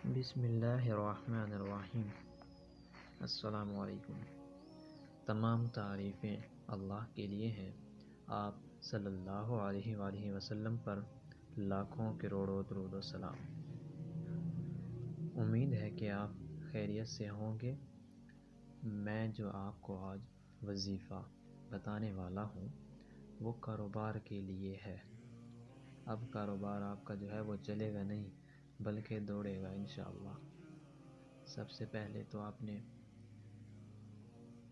بسم اللہ الرحمن الرحیم۔ السلام علیکم۔ تمام تعریفیں اللہ کے لیے ہیں۔ آپ صلی اللہ علیہ وآلہ وسلم پر لاکھوں کروڑوں درود و سلام۔ امید ہے کہ آپ خیریت سے ہوں گے۔ میں جو آپ کو آج وظیفہ بتانے والا ہوں وہ کاروبار کے لیے ہے۔ اب کاروبار آپ کا جو ہے وہ چلے گا نہیں بلکہ دوڑے گا انشاءاللہ۔ سب سے پہلے تو آپ نے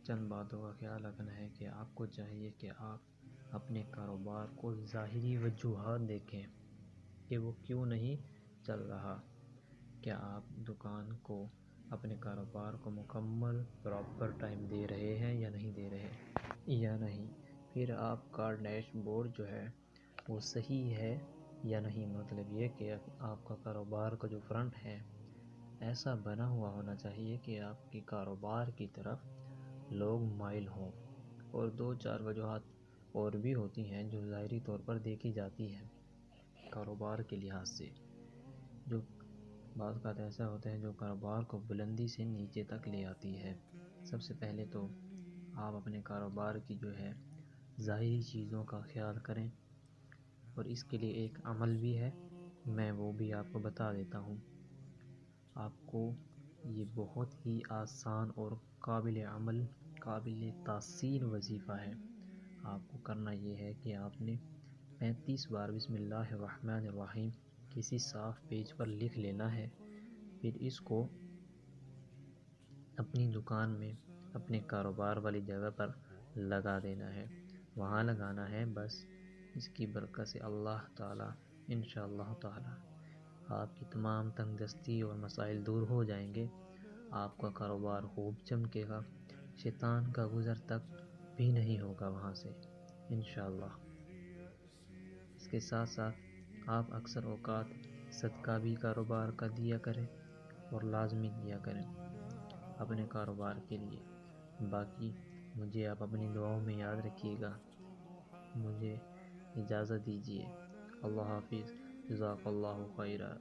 چند باتوں کا خیال رکھنا ہے کہ آپ کو چاہیے کہ آپ اپنے کاروبار کو ظاہری وجوہات دیکھیں کہ وہ کیوں نہیں چل رہا۔ کیا آپ دکان کو اپنے کاروبار کو مکمل پراپر ٹائم دے رہے ہیں یا نہیں دے رہے یا نہیں؟ پھر آپ کا ڈیش بورڈ جو ہے وہ صحیح ہے یا نہیں، مطلب یہ کہ آپ کا کاروبار کا جو فرنٹ ہے ایسا بنا ہوا ہونا چاہیے کہ آپ کے کاروبار کی طرف لوگ مائل ہوں۔ اور دو چار وجوہات اور بھی ہوتی ہیں جو ظاہری طور پر دیکھی جاتی ہیں کاروبار کے لحاظ سے، جو بعض اوقات ایسا ہوتا ہے جو کاروبار کو بلندی سے نیچے تک لے آتی ہے۔ سب سے پہلے تو آپ اپنے کاروبار کی جو ہے ظاہری چیزوں کا خیال کریں، اور اس کے لیے ایک عمل بھی ہے، میں وہ بھی آپ کو بتا دیتا ہوں۔ آپ کو یہ بہت ہی آسان اور قابل عمل، قابل تاثیر وظیفہ ہے۔ آپ کو کرنا یہ ہے کہ آپ نے 35 بار بسم اللہ الرحمن الرحیم کسی صاف پیج پر لکھ لینا ہے۔ پھر اس کو اپنی دکان میں اپنے کاروبار والی جگہ پر لگا دینا ہے، وہاں لگانا ہے بس۔ اس کی برکت سے اللہ تعالیٰ انشاءاللہ تعالیٰ آپ کی تمام تنگ دستی اور مسائل دور ہو جائیں گے۔ آپ کا کاروبار خوب چمکے گا، شیطان کا گزر تک بھی نہیں ہوگا وہاں سے انشاءاللہ۔ اس کے ساتھ ساتھ آپ اکثر اوقات صدقہ بھی کاروبار کا دیا کریں اور لازمی دیا کریں اپنے کاروبار کے لیے۔ باقی مجھے آپ اپنی دعاؤں میں یاد رکھیے گا۔ مجھے اجازت دیجیے۔ اللہ حافظ۔ جزاک اللہ خیرہ۔